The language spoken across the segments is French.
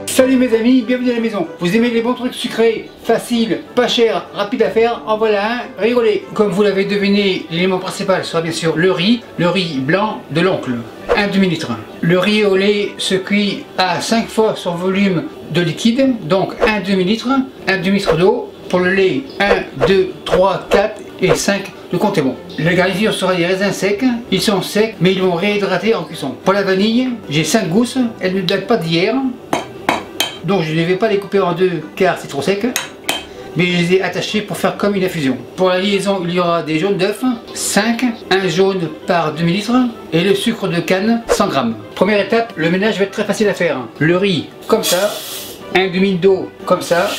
Salut mes amis, bienvenue à la maison. Vous aimez les bons trucs sucrés, faciles, pas chers, rapides à faire? En voilà un, rigolez. Comme vous l'avez deviné, l'élément principal sera bien sûr le riz blanc de l'oncle, un demi-litre. Le riz au lait se cuit à 5 fois son volume de liquide, donc un demi-litre d'eau. Pour le lait, 1, 2, 3, 4 et 5, le compte est bon. La garniture sera des raisins secs, ils sont secs mais ils vont réhydrater en cuisson. Pour la vanille, j'ai 5 gousses, elles ne datent pas d'hier. Donc je ne vais pas les couper en deux car c'est trop sec, mais je les ai attachés pour faire comme une infusion. Pour la liaison, il y aura des jaunes d'œufs, 5, un jaune par demi-litre et le sucre de canne, 100 g. Première étape, le ménage va être très facile à faire. Le riz comme ça, un demi d'eau comme ça,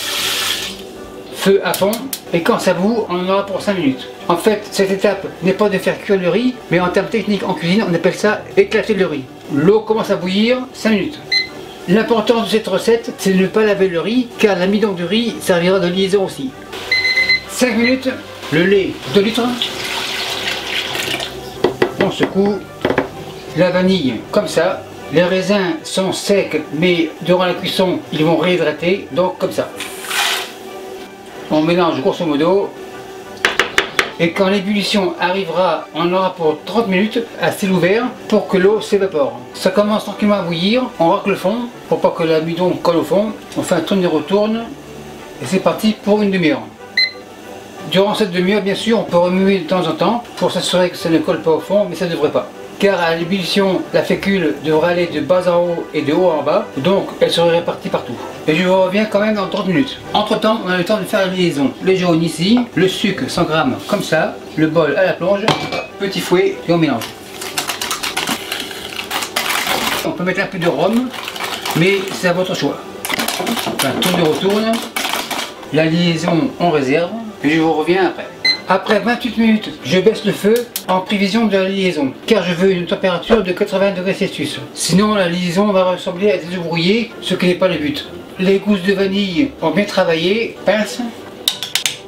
feu à fond, et quand ça bout, on en aura pour 5 minutes. En fait, cette étape n'est pas de faire cuire le riz, mais en termes techniques en cuisine, on appelle ça éclater le riz. L'eau commence à bouillir, 5 minutes. L'important de cette recette, c'est de ne pas laver le riz, car l'amidon du riz servira de liaison aussi. 5 minutes, le lait 2 litres. On secoue. La vanille, comme ça. Les raisins sont secs, mais durant la cuisson, ils vont réhydrater, donc comme ça. On mélange grosso modo. Et quand l'ébullition arrivera, on aura pour 30 minutes à ciel ouvert pour que l'eau s'évapore. Ça commence tranquillement à bouillir, on racle le fond pour pas que l'amidon colle au fond. On fait un tourne et retourne et c'est parti pour une demi-heure. Durant cette demi-heure, bien sûr, on peut remuer de temps en temps pour s'assurer que ça ne colle pas au fond, mais ça ne devrait pas. Car à l'ébullition, la fécule devrait aller de bas en haut et de haut en bas, donc elle serait répartie partout. Et je vous reviens quand même dans 30 minutes. Entre temps, on a le temps de faire la liaison. Les jaunes ici, le sucre 100 g comme ça, le bol à la plonge, petit fouet et on mélange. On peut mettre un peu de rhum, mais c'est à votre choix. Enfin, tourne et retourne, la liaison on réserve et je vous reviens après. Après 28 minutes, je baisse le feu en prévision de la liaison, car je veux une température de 80 degrés Celsius. Sinon la liaison va ressembler à des œufs brouillés, ce qui n'est pas le but. Les gousses de vanille ont bien travaillé, pince,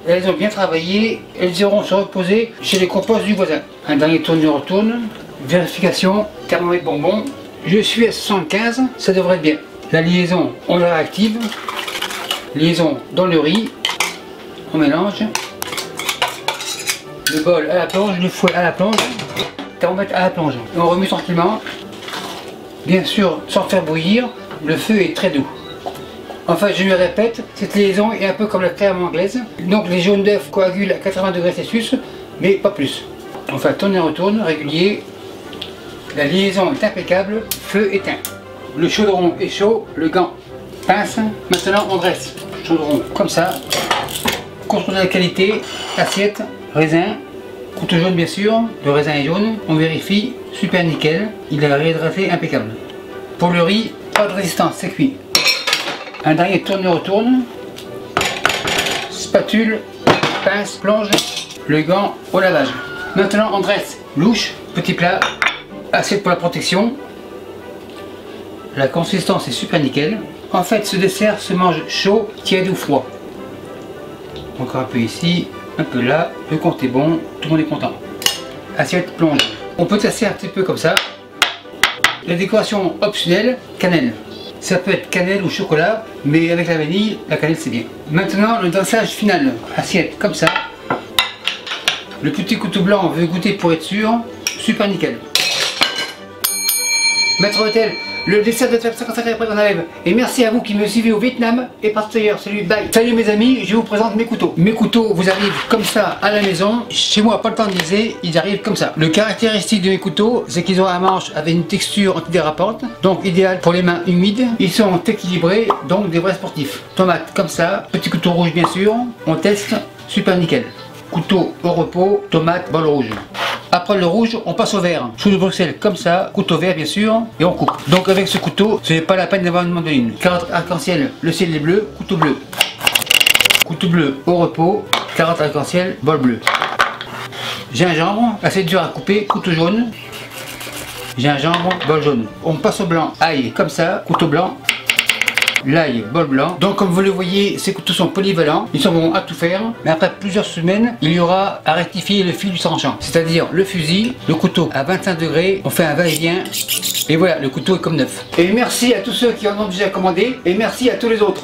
elles ont bien travaillé, elles iront se reposer chez les composts du voisin. Un dernier tourne et retourne, vérification, thermomètre bonbon, je suis à 75, ça devrait être bien. La liaison, on la réactive, liaison dans le riz, on mélange. Le bol à la plonge, le fouet à la plonge, thermomètre à la plonge. Et on remue tranquillement, bien sûr sans faire bouillir, le feu est très doux. Enfin je le répète, cette liaison est un peu comme la crème anglaise, donc les jaunes d'œufs coagulent à 80 degrés Celsius, mais pas plus. Enfin tourne et retourne, régulier, la liaison est impeccable, feu éteint. Le chaudron est chaud, le gant pince, maintenant on dresse. Chaudron comme ça, contrôle de la qualité, assiette, raisin, couteau jaune bien sûr, le raisin est jaune, on vérifie, super nickel, il a réhydraté impeccable. Pour le riz, pas de résistance, c'est cuit. Un dernier tourne et retourne, spatule, pince, plonge, le gant au lavage. Maintenant on dresse, louche, petit plat, assiette pour la protection. La consistance est super nickel. En fait ce dessert se mange chaud, tiède ou froid. Encore un peu ici. Un peu là, le compte est bon, tout le monde est content. Assiette plonge. On peut tasser un petit peu comme ça. La décoration optionnelle, cannelle. Ça peut être cannelle ou chocolat, mais avec la vanille, la cannelle c'est bien. Maintenant le dressage final. Assiette comme ça. Le petit couteau blanc veut goûter pour être sûr. Super nickel. Maître Hôtel, le dessert de 55 après qu'on enlève. Et merci à vous qui me suivez au Vietnam et partout ailleurs. Salut, bye. Salut mes amis, je vous présente mes couteaux. Mes couteaux vous arrivent comme ça à la maison. Chez moi, pas le temps de liser, ils arrivent comme ça. Le caractéristique de mes couteaux, c'est qu'ils ont un manche avec une texture antidérapante, donc idéal pour les mains humides. Ils sont équilibrés, donc des vrais sportifs. Tomate comme ça, petit couteau rouge bien sûr. On teste, super nickel. Couteau au repos, tomate, bol rouge. Après le rouge, on passe au vert. Chou de Bruxelles comme ça, couteau vert bien sûr, et on coupe. Donc avec ce couteau, ce n'est pas la peine d'avoir une mandoline. Carotte arc-en-ciel, le ciel est bleu, couteau bleu. Couteau bleu au repos, carotte arc-en-ciel, bol bleu. Gingembre, assez dur à couper, couteau jaune. Gingembre, bol jaune. On passe au blanc, ail comme ça, couteau blanc. l'ail, bol blanc. Donc comme vous le voyez, ces couteaux sont polyvalents, ils sont bons à tout faire. Mais après plusieurs semaines, il y aura à rectifier le fil du tranchant. C'est-à-dire le fusil, le couteau à 25 degrés, on fait un va-et-vient. Et voilà, le couteau est comme neuf. Et merci à tous ceux qui en ont déjà commandé et merci à tous les autres.